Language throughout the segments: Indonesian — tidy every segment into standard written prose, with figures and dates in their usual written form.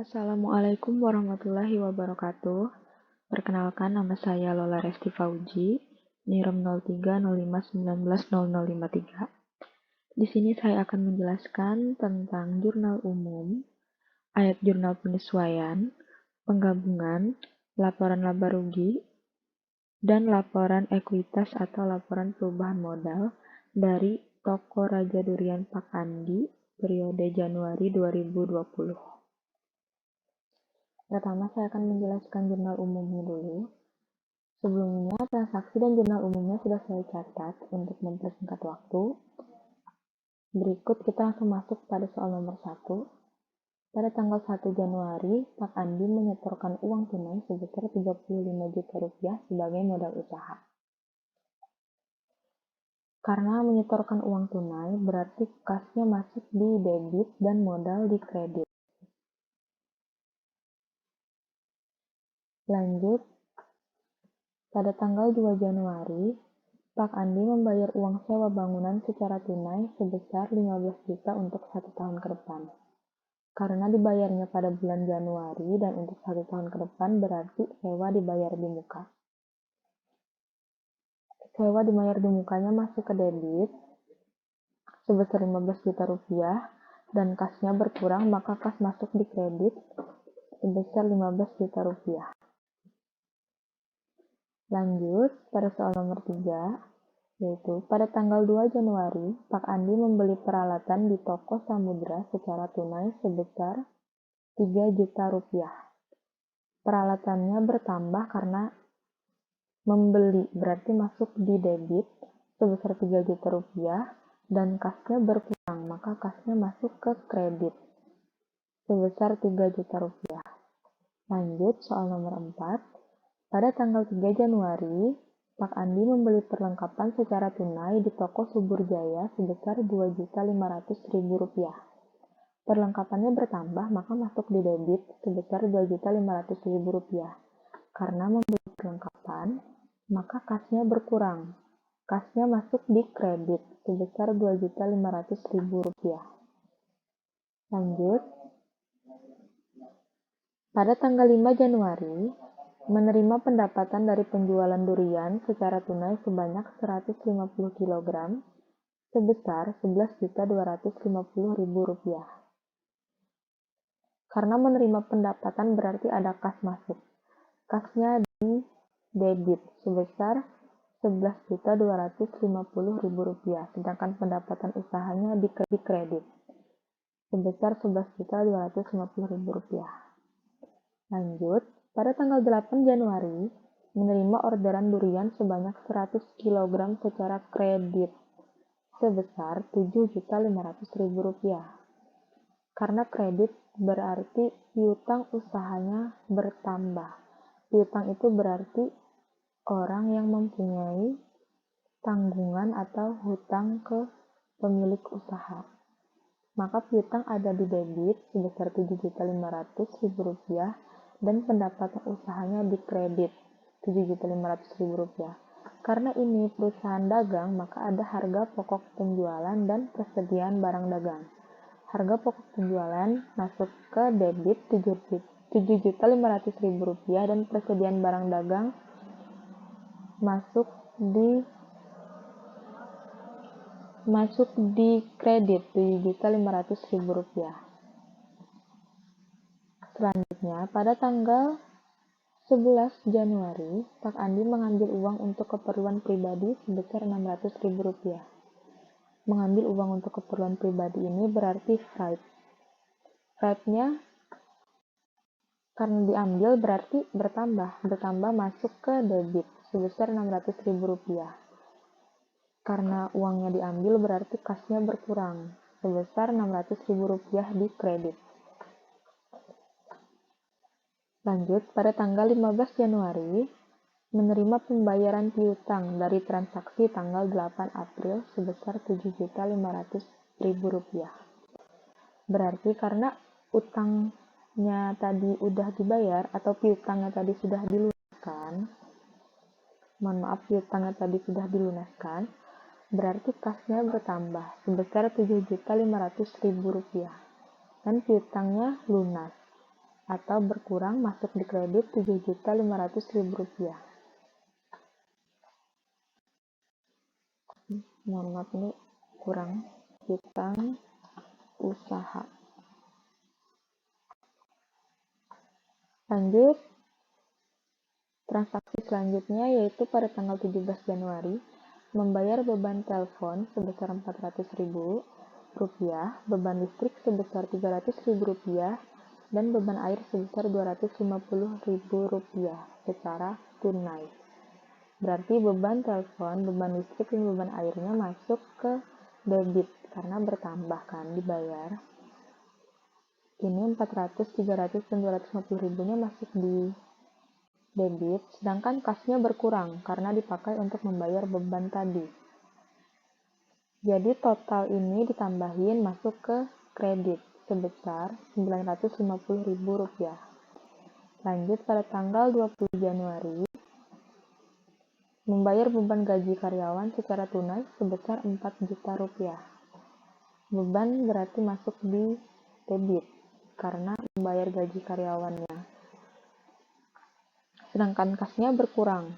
Assalamualaikum warahmatullahi wabarakatuh. Perkenalkan, nama saya Lola Resti Fauji, NIREM 0305190053. Di sini saya akan menjelaskan tentang jurnal umum, ayat jurnal penyesuaian, penggabungan, laporan laba rugi, dan laporan ekuitas atau laporan perubahan modal dari toko Raja Durian Pak Andi periode Januari 2020. Pertama, saya akan menjelaskan jurnal umumnya dulu. Sebelumnya, transaksi dan jurnal umumnya sudah saya catat untuk mempersingkat waktu. Berikut kita langsung masuk pada soal nomor 1. Pada tanggal 1 Januari, Pak Andi menyetorkan uang tunai sebesar 35 juta rupiah sebagai modal usaha. Karena menyetorkan uang tunai, berarti kasnya masuk di debit dan modal di kredit. Lanjut, pada tanggal 2 Januari, Pak Andi membayar uang sewa bangunan secara tunai sebesar 15 juta untuk 1 tahun ke depan. Karena dibayarnya pada bulan Januari dan untuk 1 tahun ke depan berarti sewa dibayar di muka. Sewa dibayar di mukanya masuk ke debit sebesar 15 juta rupiah dan kasnya berkurang, maka kas masuk di kredit sebesar 15 juta rupiah. Lanjut, pada soal nomor 3, yaitu pada tanggal 2 Januari, Pak Andi membeli peralatan di toko Samudra secara tunai sebesar 3 juta rupiah. Peralatannya bertambah karena membeli berarti masuk di debit sebesar 3 juta rupiah dan kasnya berkurang, maka kasnya masuk ke kredit sebesar 3 juta rupiah. Lanjut, soal nomor 4. Pada tanggal 3 Januari, Pak Andi membeli perlengkapan secara tunai di toko Subur Jaya sebesar 2.500.000 rupiah. Perlengkapannya bertambah, maka masuk di debit sebesar 2.500.000 rupiah. Karena membeli perlengkapan, maka kasnya berkurang. Kasnya masuk di kredit sebesar 2.500.000 rupiah. Lanjut, pada tanggal 5 Januari, menerima pendapatan dari penjualan durian secara tunai sebanyak 150 kg sebesar 11.250.000 rupiah. Karena menerima pendapatan berarti ada kas masuk. Kasnya di debit sebesar 11.250.000 rupiah, sedangkan pendapatan usahanya di kredit sebesar 11.250.000 rupiah. Lanjut, pada tanggal 8 Januari, menerima orderan durian sebanyak 100 kg secara kredit sebesar 7.500.000 rupiah. Karena kredit berarti piutang usahanya bertambah. Piutang itu berarti orang yang mempunyai tanggungan atau hutang ke pemilik usaha. Maka piutang ada di debit sebesar 7.500.000 rupiah dan pendapatan usahanya di kredit 7.500.000 rupiah. Karena ini perusahaan dagang, maka ada harga pokok penjualan dan persediaan barang dagang. Harga pokok penjualan masuk ke debit 7.500.000 rupiah dan persediaan barang dagang masuk di kredit 7.500.000 rupiah. Selanjutnya, pada tanggal 11 Januari, Pak Andi mengambil uang untuk keperluan pribadi sebesar 600.000 rupiah. Mengambil uang untuk keperluan pribadi ini berarti Fripe. Fripe-nya karena diambil berarti bertambah masuk ke debit sebesar 600.000 rupiah. Karena uangnya diambil berarti kasnya berkurang sebesar 600.000 rupiah di kredit. Lanjut, pada tanggal 15 Januari, menerima pembayaran piutang dari transaksi tanggal 8 April sebesar 7.500.000 rupiah. Berarti karena utangnya tadi udah dibayar atau piutangnya tadi sudah dilunaskan, berarti kasnya bertambah sebesar 7.500.000 rupiah dan piutangnya lunas. atau berkurang masuk di kredit Rp7.500.000. Mohon maaf, ini kurang piutang usaha. Lanjut, transaksi selanjutnya yaitu pada tanggal 17 Januari membayar beban telepon sebesar Rp400.000, beban listrik sebesar Rp300.000, dan beban air sebesar Rp250.000 secara tunai. Berarti beban telepon, beban listrik, dan beban airnya masuk ke debit karena bertambah kan dibayar. Ini 400, 300, dan 250.000-nya masuk di debit, sedangkan kasnya berkurang karena dipakai untuk membayar beban tadi. Jadi total ini ditambahin masuk ke kredit sebesar Rp950.000. Lanjut, pada tanggal 20 Januari membayar beban gaji karyawan secara tunai sebesar Rp4 juta. Beban berarti masuk di debit karena membayar gaji karyawannya. Sedangkan kasnya berkurang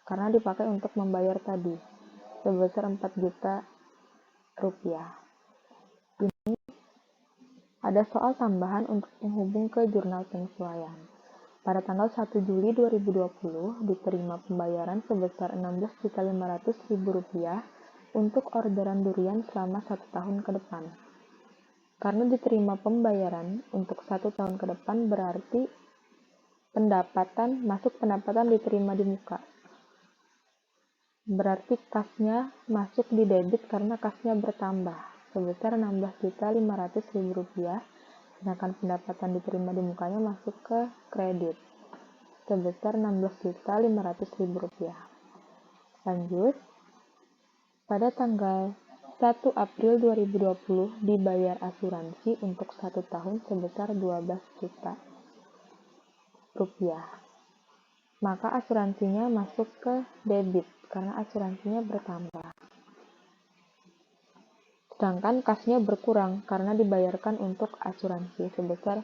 karena dipakai untuk membayar tadi sebesar Rp4 juta. Ini ada soal tambahan untuk menghubung ke jurnal penyesuaian. Pada tanggal 1 Juli 2020 diterima pembayaran sebesar Rp16.500.000 untuk orderan durian selama 1 tahun ke depan. Karena diterima pembayaran untuk 1 tahun ke depan berarti pendapatan diterima di muka. Berarti kasnya masuk di debit karena kasnya bertambah sebesar Rp16.500.000, sedangkan pendapatan diterima di mukanya masuk ke kredit sebesar Rp16.500.000. Lanjut, pada tanggal 1 April 2020 dibayar asuransi untuk 1 tahun sebesar Rp12 juta. Maka asuransinya masuk ke debit karena asuransinya bertambah. Sedangkan kasnya berkurang karena dibayarkan untuk asuransi sebesar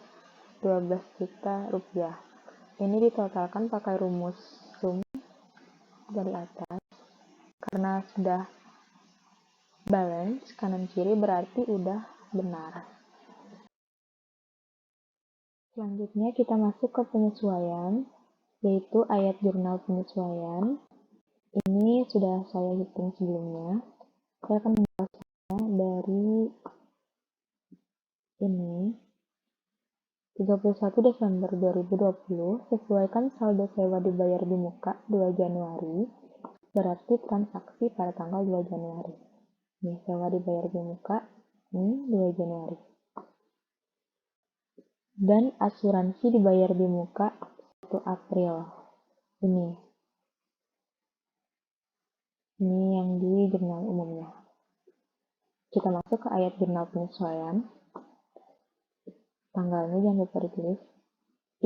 Rp12 juta. Ini ditotalkan pakai rumus sum dari atas. Karena sudah balance kanan kiri berarti udah benar. Selanjutnya kita masuk ke penyesuaian, yaitu ayat jurnal penyesuaian. Ini sudah saya hitung sebelumnya. Saya akan membahasnya dari ini 31 Desember 2020, sesuaikan saldo sewa dibayar di muka 2 Januari, berarti transaksi pada tanggal 2 Januari. Ini sewa dibayar di muka, ini 2 Januari. Dan asuransi dibayar di muka 1 April. Ini yang di jurnal umumnya. Kita masuk ke ayat jurnal penyesuaian. Tanggalnya jangan lupa ditulis.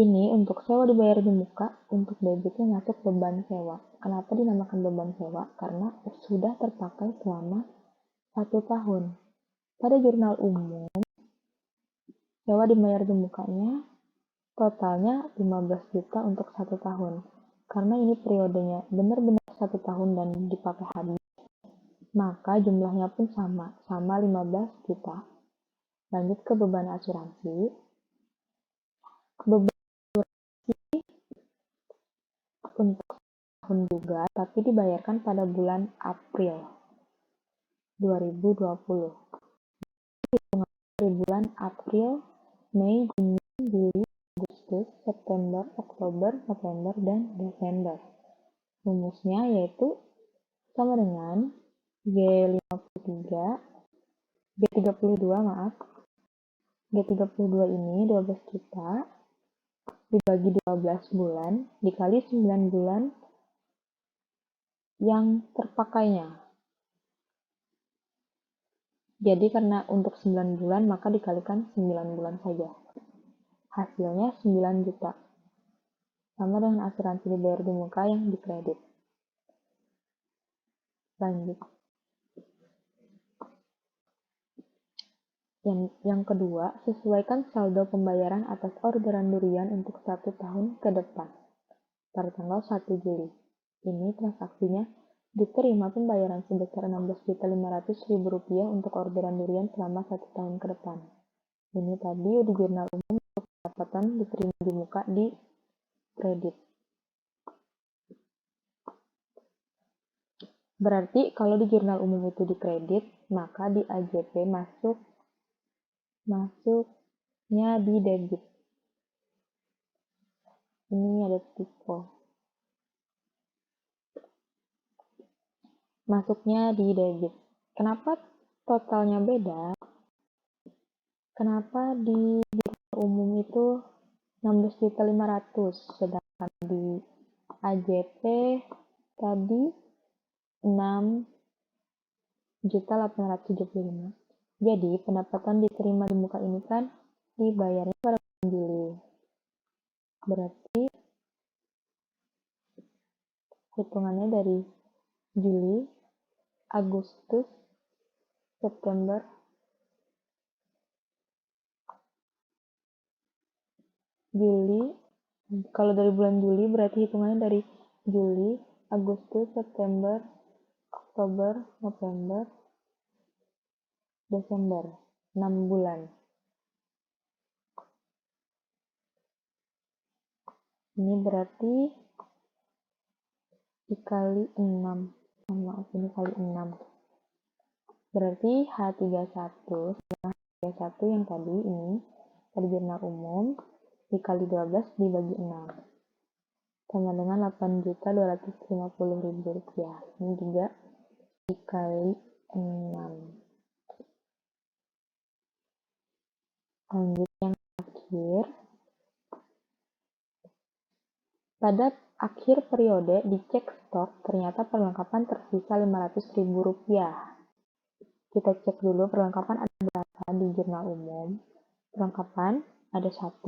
Ini untuk sewa dibayar di muka, untuk debitnya masuk beban sewa. Kenapa dinamakan beban sewa? Karena sudah terpakai selama 1 tahun. Pada jurnal umum, sewa dibayar di mukanya totalnya 15 juta untuk 1 tahun. Karena ini periodenya benar-benar 1 tahun dan dipakai habis, maka jumlahnya pun sama 15 juta. Lanjut ke beban asuransi. Beban asuransi untuk tahun juga, tapi dibayarkan pada bulan April 2020. Dari bulan April, Mei, Juni, Juli, Agustus, September, Oktober, November, dan Desember. Rumusnya yaitu sama dengan G32 ini 12 juta dibagi 12 bulan dikali 9 bulan yang terpakainya. Jadi karena untuk 9 bulan maka dikalikan 9 bulan saja. Hasilnya 9 juta. Sama dengan asuransi dibayar di muka yang dikredit. Lanjut. Yang kedua, sesuaikan saldo pembayaran atas orderan durian untuk 1 tahun ke depan pada tanggal 1 Juli. Ini transaksinya diterima pembayaran sebesar Rp16.500.000 untuk orderan durian selama 1 tahun ke depan. Ini tadi di jurnal umum untuk pendapatan diterima di muka di kredit. Berarti kalau di jurnal umum itu di kredit, maka di AJP masuknya di debit. Ini ada tipe. Masuknya di debit. Kenapa totalnya beda? Kenapa di jurnal umum itu 16.500.000, sedangkan di AJP tadi 6.875.000. Jadi, pendapatan diterima di muka ini kan dibayarnya pada bulan Juli. Berarti hitungannya dari Juli, Agustus, September, Juli. Kalau dari bulan Juli berarti hitungannya dari Juli, Agustus, September, Oktober, November, Desember. 6 bulan. Ini berarti dikali 6. Maaf, ini kali 6. Berarti H31 sama H31 yang tadi ini pada jurnal umum dikali 12 dibagi 6. Sama dengan Rp8.250.000. Ini juga dikali 6. Lanjut yang terakhir. Pada akhir periode dicek stok, ternyata perlengkapan tersisa Rp500.000. Kita cek dulu perlengkapan ada berapa di jurnal umum. Perlengkapan ada 1.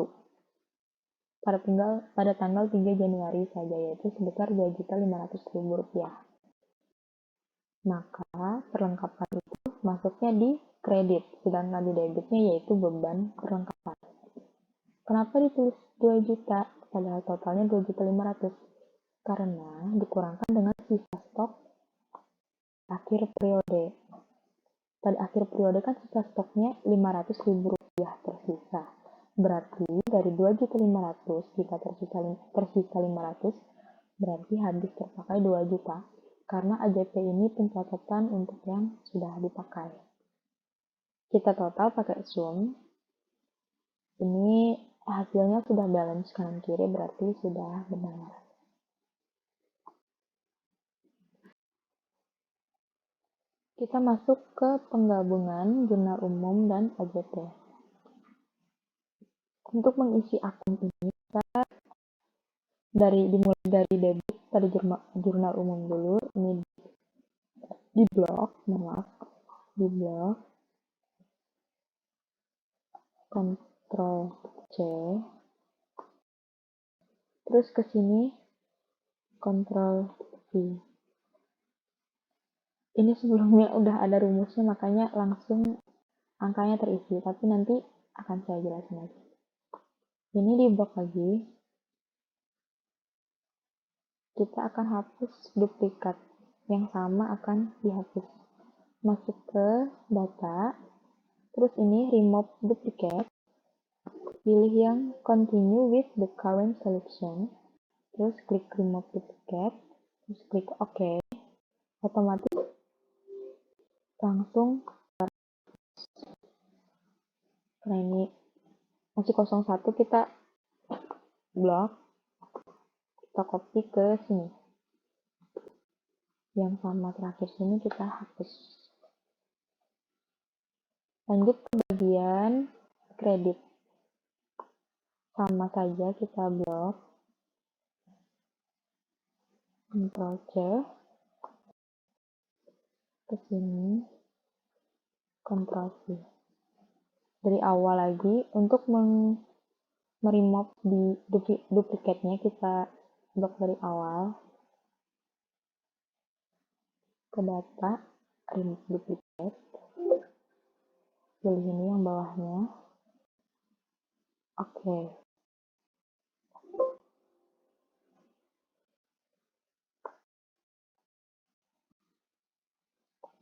Pada tanggal 3 Januari saja, yaitu sebesar Rp2.500.000. Maka perlengkapan itu masuknya di kredit, sedangkan di debitnya yaitu beban perlengkapan. Kenapa ditulis 2 juta, padahal totalnya 2.500.000? Karena dikurangkan dengan sisa stok akhir periode. Pada akhir periode kan sisa stoknya Rp500.000 tersisa. Berarti dari 2.500.000 jika tersisa 500, berarti habis terpakai 2 juta. Karena AJP ini pencatatan untuk yang sudah dipakai. Kita total pakai sum. Ini hasilnya sudah balance kanan kiri, berarti sudah benar. Kita masuk ke penggabungan jurnal umum dan AJP. Untuk mengisi akun ini, kita dimulai dari debit pada jurnal umum dulu. Ini di blok, Ctrl C, terus ke sini Ctrl V. Ini sebelumnya udah ada rumusnya, makanya langsung angkanya terisi, tapi nanti akan saya jelasin lagi. Ini di blok lagi, kita akan hapus duplikat, yang sama akan dihapus. Masuk ke data, terus ini remove duplicate, pilih yang continue with the current selection, terus klik remove duplicate, terus klik OK. Otomatis langsung, karena ini masih 01, kita blok, kita copy ke sini. Yang sama terakhir sini kita hapus. Lanjut ke bagian kredit. Sama saja kita blok, Ctrl C, ke sini, Ctrl V. Dari awal lagi, untuk meremove di duplikatnya kita blok dari awal, ke data, remove duplicate, pilih ini yang bawahnya. Oke.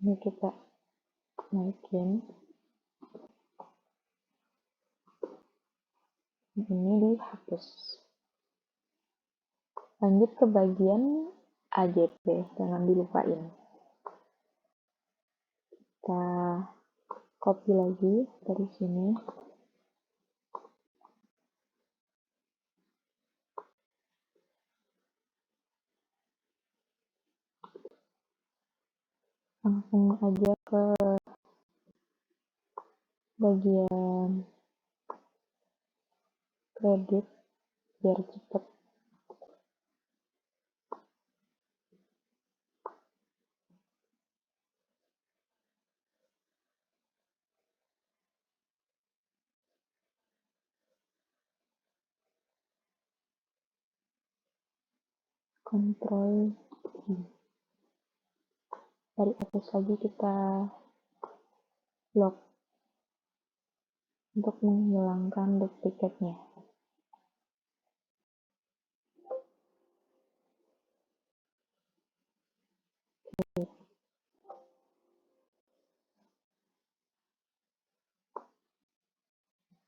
Ini kita naikin. Ini dihapus. Lanjut ke bagian AJP, jangan dilupain. Kita copy lagi dari sini. Langsung aja ke bagian kredit biar cepet. Kontrol dari atas lagi kita lock untuk menghilangkan duplikatnya.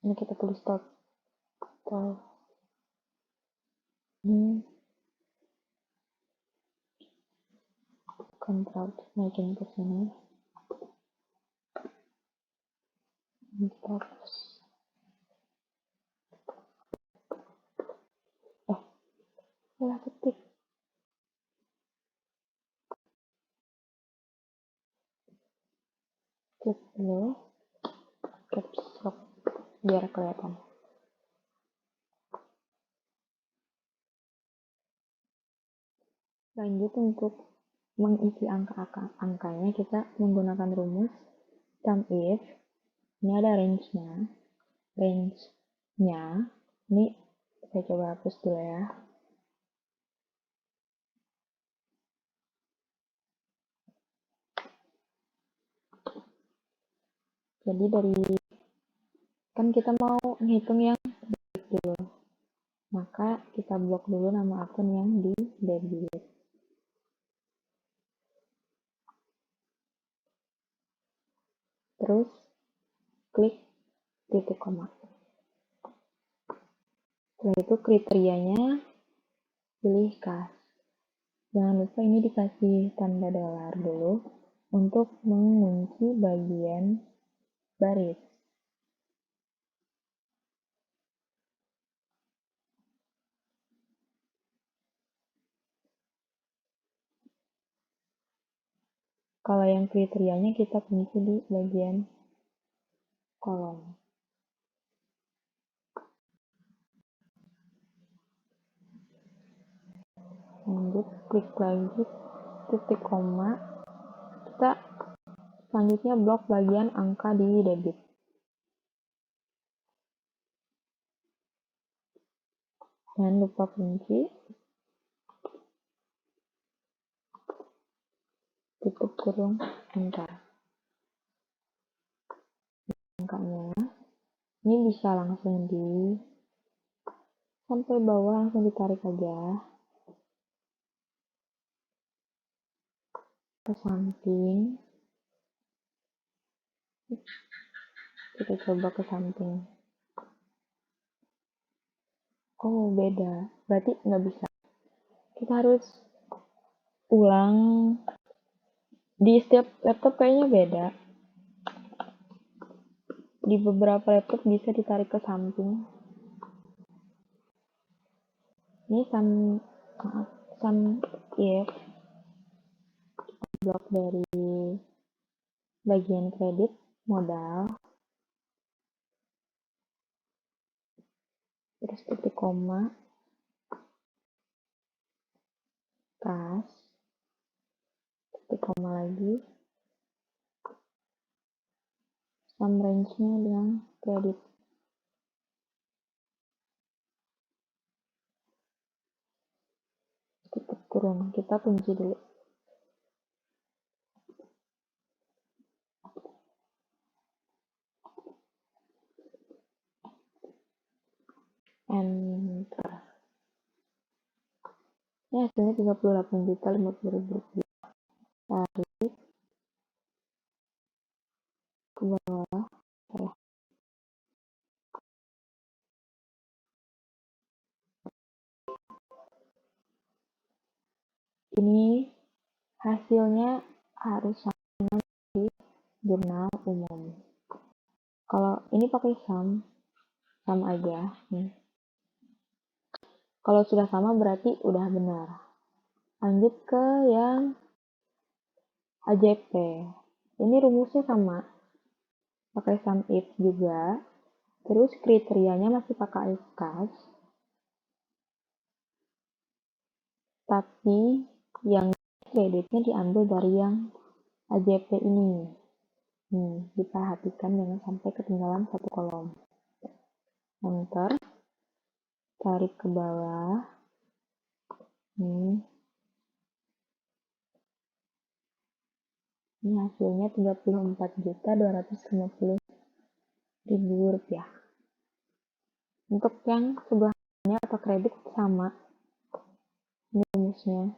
Ini kita tulis total. Ini kontrol naikin ke sini. Ini kita hapus. Salah ketik. Klik dulu caps lock biar kelihatan. Lanjut untuk mengisi angkanya kita menggunakan rumus sum if. Ini ada range-nya. Ini saya coba hapus dulu ya. Jadi kan kita mau ngitung yang debit dulu. Maka kita blok dulu nama akun yang di debit. Terus klik titik koma. Setelah itu kriterianya pilih kas. Jangan lupa ini dikasih tanda dolar dulu untuk mengunci bagian baris. Kalau yang kriterianya kita kunci di bagian kolom. Lanjut klik lagi titik koma. Kita selanjutnya blok bagian angka di debit. Jangan lupa kunci. Tutup kurung enter. Angkanya ini bisa langsung sampai bawah, langsung ditarik aja ke samping. Kita coba ke samping. Oh beda, berarti nggak bisa. Kita harus ulang. Di setiap laptop kayaknya beda. Di beberapa laptop bisa ditarik ke samping. Ini sum if blok dari bagian kredit modal, terus titik koma, kas, titik koma lagi, sum range-nya dengan kredit. Tutup kurung, kita kunci dulu. enter. Ini hasilnya 38.050.000 rupiah. Tarik ke bawah. Ini hasilnya harus sama di jurnal umum. Kalau ini pakai sum aja. Kalau sudah sama berarti udah benar. Lanjut ke yang AJP. Ini rumusnya sama. Pakai sum if juga. Terus kriterianya masih pakai kas. Tapi yang kreditnya diambil dari yang AJP ini. Diperhatikan jangan sampai ketinggalan satu kolom. Enter. Tarik ke bawah. Ini hasilnya 34.250.000 rupiah. Untuk yang sebelahnya atau kredit sama. Ini rumusnya.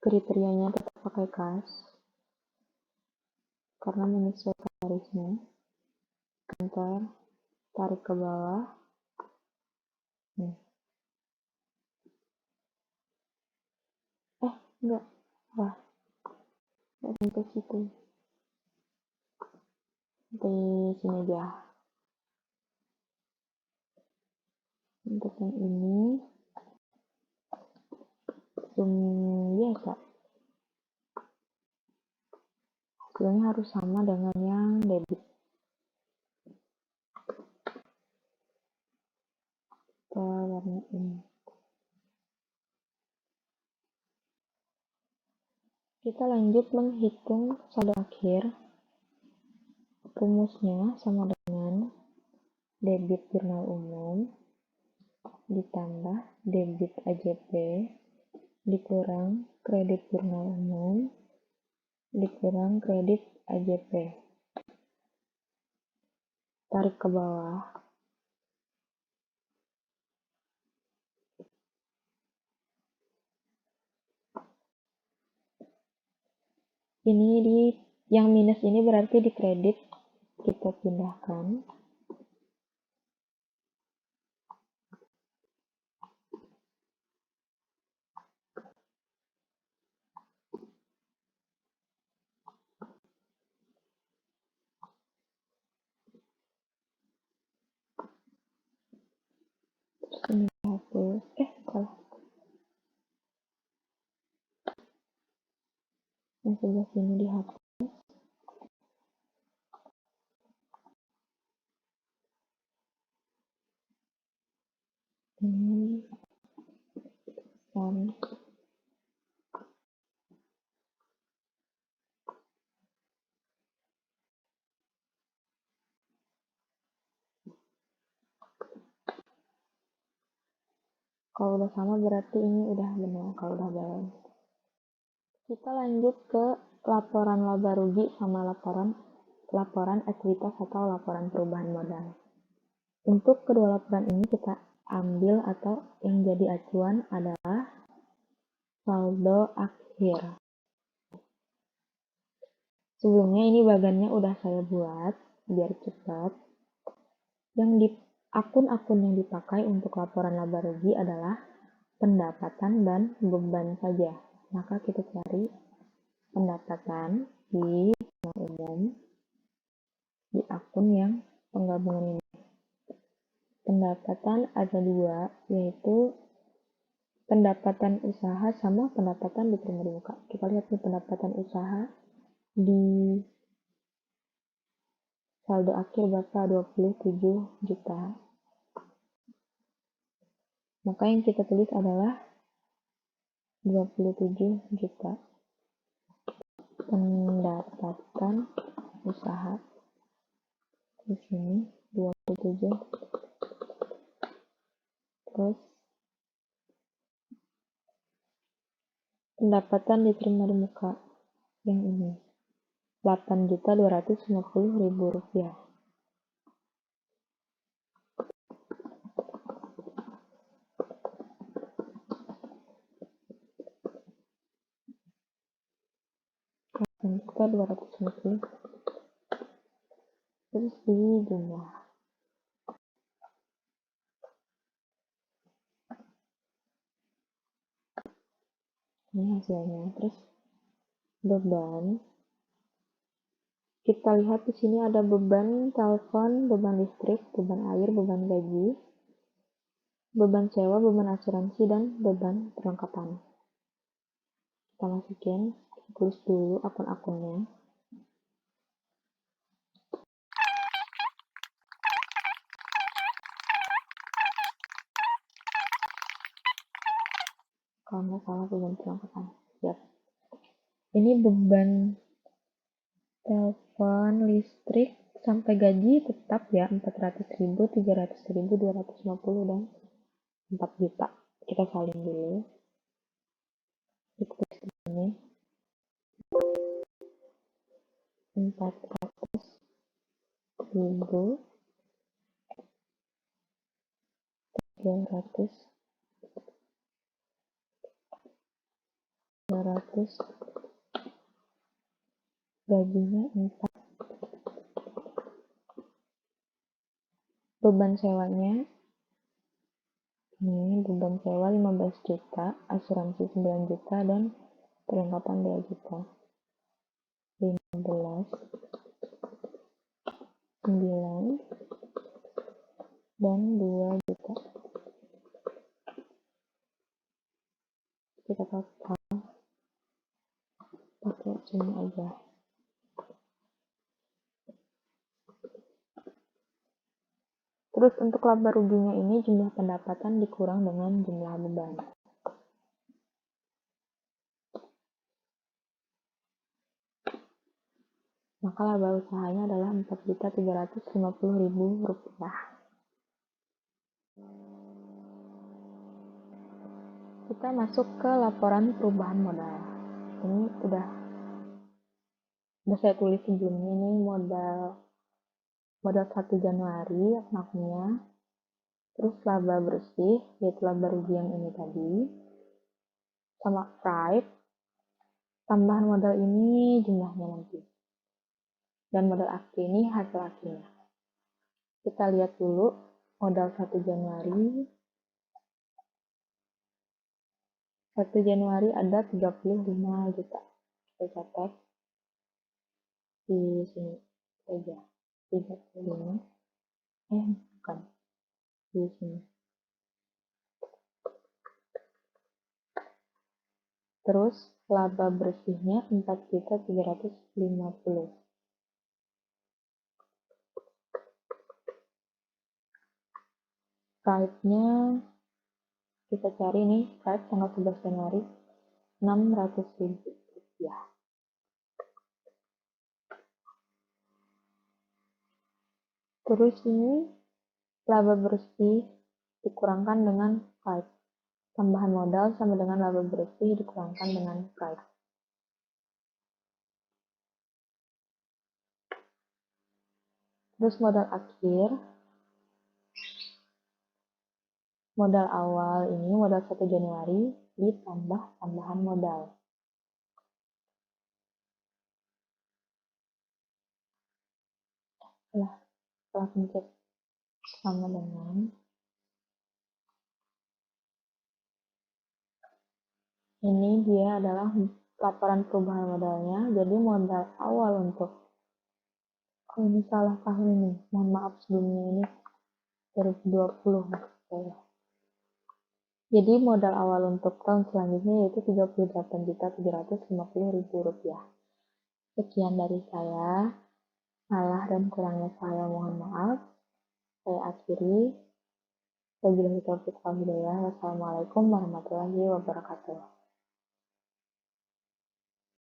Kriterianya tetap pakai kas karena menyesuaikan garisnya. Enter, tarik ke bawah. Enggak. Wah. Enggak sampai situ. Di sini aja. Untuk yang ini biasa. Hasilnya harus sama dengan yang debit. Ke warna ini. Kita lanjut menghitung saldo akhir. Rumusnya sama dengan debit jurnal umum ditambah debit AJP dikurang kredit jurnal umum dikurang kredit AJP. Tarik ke bawah. Ini yang minus ini berarti di kredit, kita pindahkan. Terus ini dihapus. Salah. Yang sebelah sini dihapus. Ini kan kalau udah sama berarti ini udah benar, kalau udah balance. Kita lanjut ke laporan laba rugi sama laporan ekuitas atau laporan perubahan modal. Untuk kedua laporan ini kita ambil atau yang jadi acuan adalah saldo akhir. Sebelumnya ini bagannya udah saya buat biar cepat. Yang di akun-akun yang dipakai untuk laporan laba rugi adalah pendapatan dan beban saja. Maka kita cari pendapatan di umum di akun yang penggabungan ini. Pendapatan ada dua, yaitu pendapatan usaha sama pendapatan diterima di muka. Kita lihat nih pendapatan usaha di saldo akhir berapa? 27 juta. Maka yang kita tulis adalah 27 juta pendapatan usaha. Di sini 27. Terus Pendapatan diterima di muka yang ini, Rp8.250.000. Rp8.250.000. Terus di jumlah. Ini hasilnya. Terus beban. Kita lihat di sini ada beban telepon, beban listrik, beban air, beban gaji, beban sewa, beban asuransi, dan beban perlengkapan. Kita masukin, tulis dulu akun-akunnya. Kalau nggak salah beban perlengkapan. Siap. Ini beban telepon, listrik, sampai gaji tetap ya 400.000, 300.000, 250, dan 4 juta. Kita salin dulu. Kita tulis di sini 400.000, 300, 200, gajinya 4. Beban sewanya ini beban sewa 15 juta, asuransi 9 juta, dan perlengkapan 2 juta. 15, 9, dan 2 juta. Kita total pakai sini aja. Terus untuk laba ruginya ini jumlah pendapatan dikurang dengan jumlah beban. Maka laba usahanya adalah Rp4.350.000. Kita masuk ke laporan perubahan modal. Ini udah saya tulis sebelumnya, ini modal 1 Januari akunnya. Terus laba bersih, yaitu laba rugi yang ini tadi, sama price, tambahan modal ini jumlahnya nanti. Dan modal akhir ini hasil akhirnya. Kita lihat dulu modal 1 Januari. 1 Januari ada 35 juta. Kita catat di sini saja. 35. Bukan. Di sini. Terus laba bersihnya 4.350. Price-nya kita cari nih, price tanggal 11 Januari 600.000 rupiah. Terus ini laba bersih dikurangkan dengan price. Tambahan modal sama dengan laba bersih dikurangkan dengan price. Terus modal akhir, modal awal ini modal 1 Januari ditambah tambahan modal. Setelah pencet sama dengan ini, dia adalah laporan perubahan modalnya. Jadi modal awal untuk ini salah tahun ini, mohon maaf sebelumnya, ini 2020 maksud saya. Jadi modal awal untuk tahun selanjutnya yaitu Rp38.750.000. Sekian dari saya. Salah dan kurangnya saya mohon maaf. Saya akhiri. Wassalamualaikum warahmatullahi wabarakatuh.